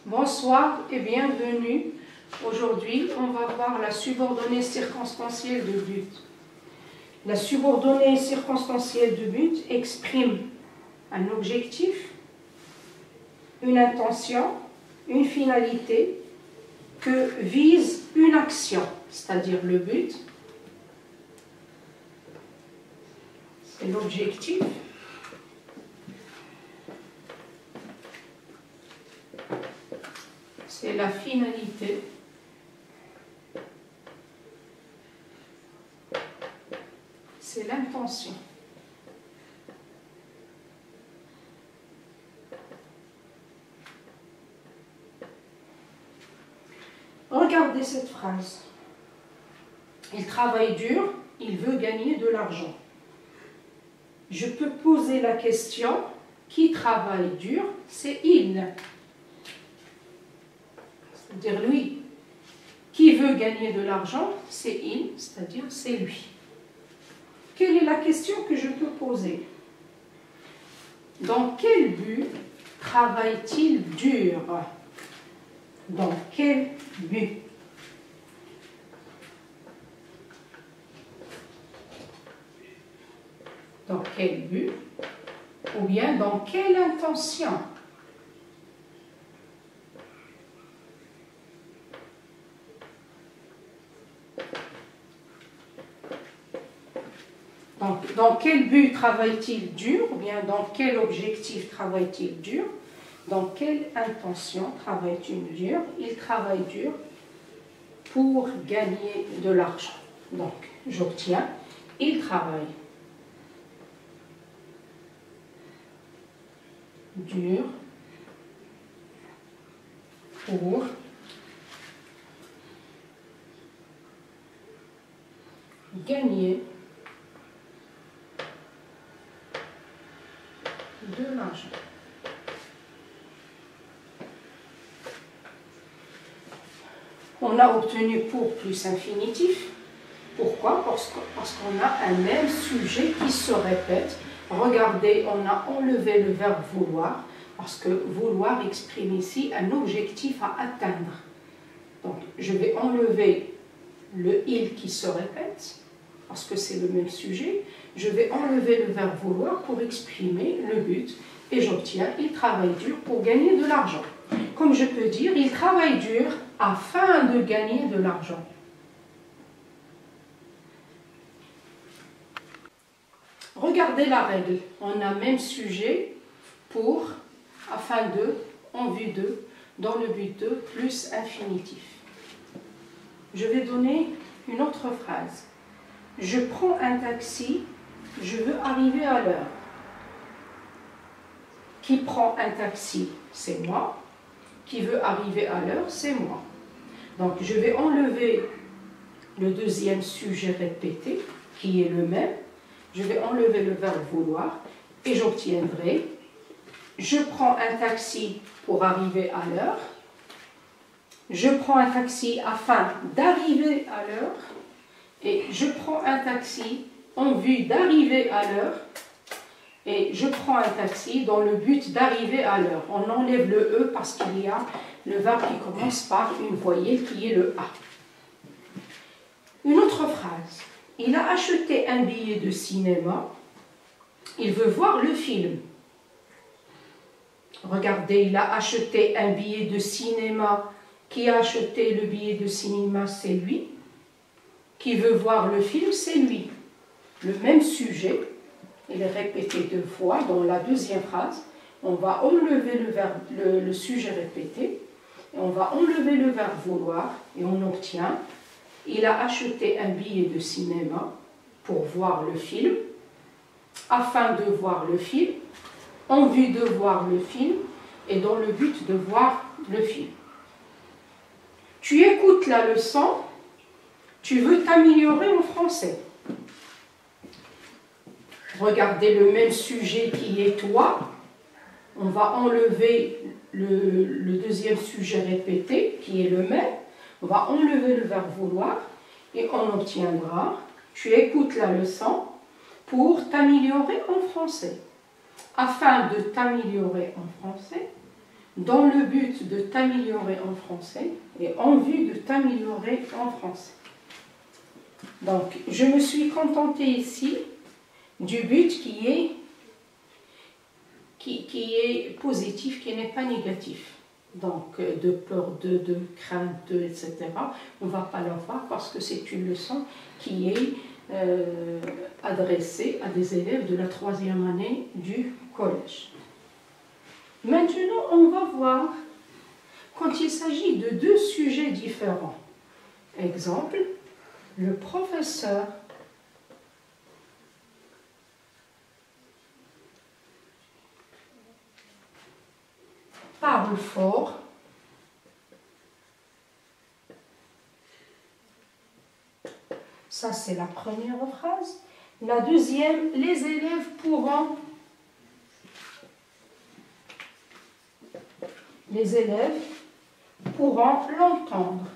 Bonsoir et bienvenue. Aujourd'hui, on va voir la subordonnée circonstancielle de but. La subordonnée circonstancielle de but exprime un objectif, une intention, une finalité que vise une action, c'est-à-dire le but, c'est l'objectif. C'est la finalité. C'est l'intention. Regardez cette phrase. Il travaille dur, il veut gagner de l'argent. Je peux poser la question, qui travaille dur? C'est il. C'est-à-dire lui. Qui veut gagner de l'argent? C'est il, c'est-à-dire c'est lui. Quelle est la question que je peux poser? Dans quel but travaille-t-il dur? Dans quel but? Dans quel but? Ou bien dans quelle intention? Donc, dans quel but travaille-t-il dur? Ou bien dans quel objectif travaille-t-il dur? Dans quelle intention travaille-t-il dur? Il travaille dur pour gagner de l'argent. Donc, j'obtiens, il travaille dur pour gagner de l'argent. On a obtenu pour plus infinitif. Pourquoi? Parce qu'on a un même sujet qui se répète. Regardez, on a enlevé le verbe vouloir, parce que vouloir exprime ici un objectif à atteindre. Donc, je vais enlever le il qui se répète, parce que c'est le même sujet. Je vais enlever le verbe vouloir pour exprimer le but, et j'obtiens, il travaille dur pour gagner de l'argent. Comme je peux dire, il travaille dur afin de gagner de l'argent. Regardez la règle. On a même sujet pour, afin de, en vue de, dans le but de, plus infinitif. Je vais donner une autre phrase. Je prends un taxi, je veux arriver à l'heure. Qui prend un taxi? C'est moi. Qui veut arriver à l'heure? C'est moi. Donc, je vais enlever le deuxième sujet répété, qui est le même. Je vais enlever le verbe vouloir et j'obtiendrai je prends un taxi pour arriver à l'heure. Je prends un taxi afin d'arriver à l'heure. Et je prends un taxi en vue d'arriver à l'heure. Et je prends un taxi dans le but d'arriver à l'heure. On enlève le E parce qu'il y a le verbe qui commence par une voyelle qui est le A. Une autre phrase. Il a acheté un billet de cinéma. Il veut voir le film. Regardez, il a acheté un billet de cinéma. Qui a acheté le billet de cinéma? C'est lui. Qui veut voir le film? C'est lui. Le même sujet. Il est répété deux fois dans la deuxième phrase. On va enlever le sujet répété. Et on va enlever le verbe vouloir. Et on obtient, il a acheté un billet de cinéma pour voir le film, afin de voir le film, en vue de voir le film et dans le but de voir le film. Tu écoutes la leçon, tu veux t'améliorer en français. Regardez le même sujet qui est toi. On va enlever le deuxième sujet répété qui est le même. On va enlever le verbe vouloir et on obtiendra tu écoutes la leçon pour t'améliorer en français. Afin de t'améliorer en français, dans le but de t'améliorer en français et en vue de t'améliorer en français. Donc, je me suis contentée ici du but qui est positif, qui n'est pas négatif. Donc, de peur, de crainte, etc. On ne va pas l'avoir parce que c'est une leçon qui est adressée à des élèves de la 3e année du collège. Maintenant, on va voir quand il s'agit de 2 sujets différents. Exemple, le professeur parle fort. Ça, c'est la première phrase. La deuxième, les élèves pourront l'entendre.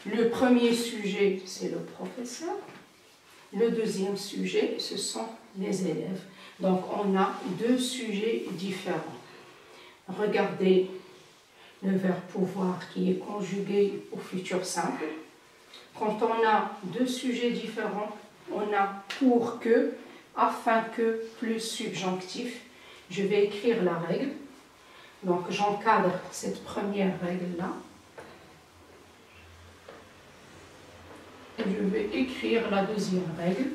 Le premier sujet, c'est le professeur. Le deuxième sujet, ce sont les élèves. Donc, on a 2 sujets différents. Regardez le verbe pouvoir qui est conjugué au futur simple. Quand on a 2 sujets différents, on a pour que, afin que, plus subjonctif. Je vais écrire la règle. Donc, j'encadre cette première règle-là. Et je vais écrire la deuxième règle.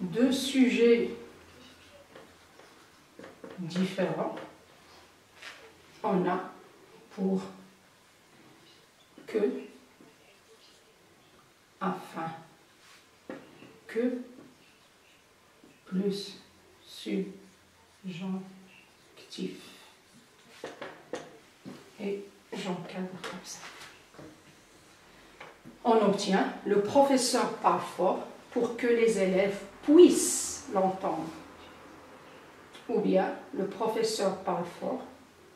2 sujets différents. On a pour que, afin que, plus subjonctif. Et j'encadre comme ça. On obtient le professeur parle fort pour que les élèves puissent l'entendre. Ou bien le professeur parle fort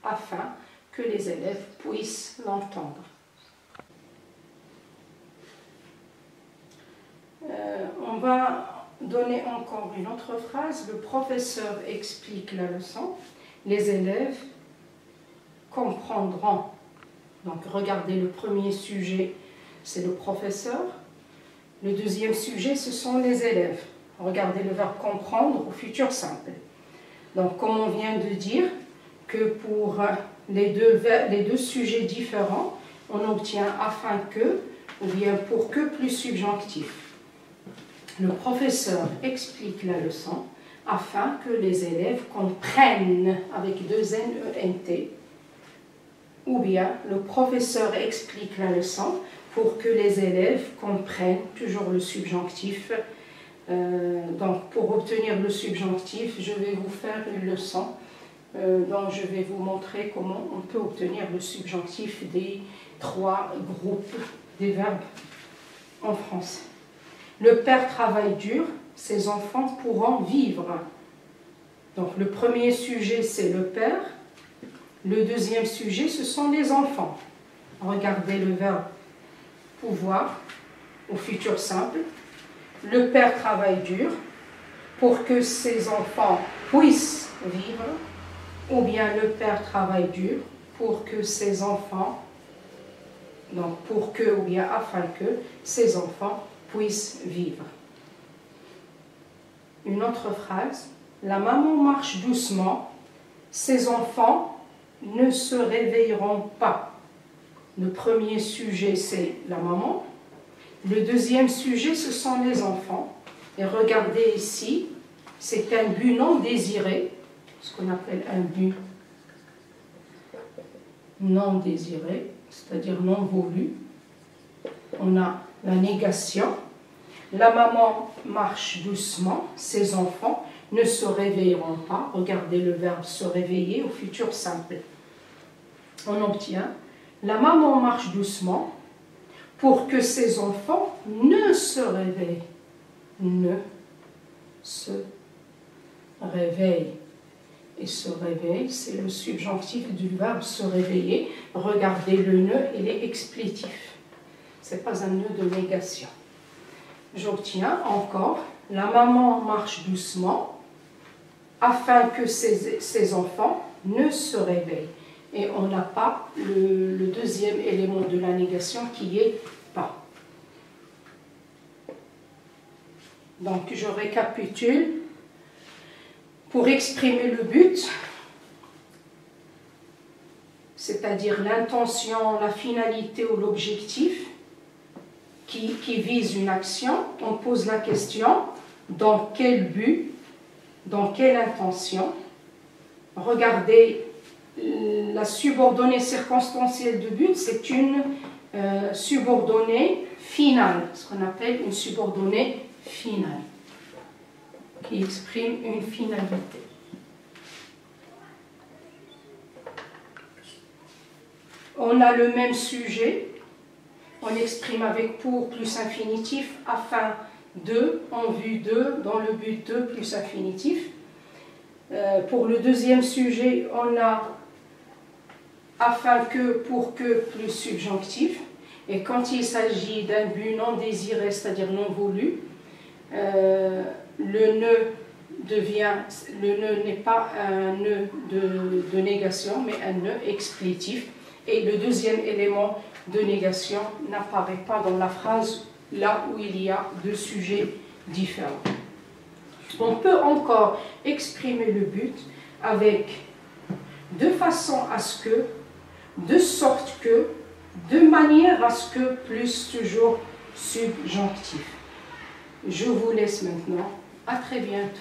afin que les élèves puissent l'entendre. On va donner encore une autre phrase. Le professeur explique la leçon. Les élèves comprendront. Donc regardez le premier sujet. C'est le professeur. Le deuxième sujet, ce sont les élèves. Regardez le verbe comprendre au futur simple. Donc, comme on vient de dire, que pour les deux sujets différents, on obtient afin que, ou bien pour que plus subjonctif. Le professeur explique la leçon afin que les élèves comprennent avec 2 N-E-N-T. Ou bien, le professeur explique la leçon pour que les élèves comprennent, toujours le subjonctif. Donc, pour obtenir le subjonctif, je vais vous faire une leçon dont je vais vous montrer comment on peut obtenir le subjonctif des 3 groupes des verbes en français. Le père travaille dur, ses enfants pourront vivre. Donc, le premier sujet, c'est le père. Le deuxième sujet, ce sont les enfants. Regardez le verbe pouvoir au futur simple. Le père travaille dur pour que ses enfants puissent vivre, ou bien le père travaille dur pour que ses enfants, donc pour que ou bien afin que ses enfants puissent vivre. Une autre phrase, la maman marche doucement, ses enfants ne se réveilleront pas. Le premier sujet, c'est la maman. Le deuxième sujet, ce sont les enfants. Et regardez ici, c'est un but non désiré, ce qu'on appelle un but non désiré, c'est-à-dire non voulu. On a la négation. La maman marche doucement, ses enfants ne se réveilleront pas. Regardez le verbe se réveiller au futur simple. On obtient la maman marche doucement pour que ses enfants ne se réveillent. Ne se réveillent. et se réveille, c'est le subjonctif du verbe se réveiller. Regardez le nœud, il est explétif. Ce n'est pas un nœud de négation. J'obtiens encore, la maman marche doucement afin que ses enfants ne se réveillent. Et on n'a pas le deuxième élément de la négation qui est pas. Donc je récapitule. Pour exprimer le but, c'est-à-dire l'intention, la finalité ou l'objectif qui vise une action, on pose la question dans quel but, dans quelle intention. Regardez, la subordonnée circonstancielle de but, c'est une subordonnée finale, ce qu'on appelle une subordonnée finale, qui exprime une finalité. On a le même sujet, on exprime avec pour plus infinitif, afin de, en vue de, dans le but de plus infinitif. Pour le deuxième sujet, on a afin que, pour que plus subjonctif. Et quand il s'agit d'un but non désiré, c'est-à-dire non voulu, le nœud n'est pas un nœud de négation, mais un nœud explétif. Et le deuxième élément de négation n'apparaît pas dans la phrase là où il y a deux sujets différents. On peut encore exprimer le but avec de façon à ce que, de sorte que, de manière à ce que, plus toujours subjonctif. Je vous laisse maintenant. À très bientôt.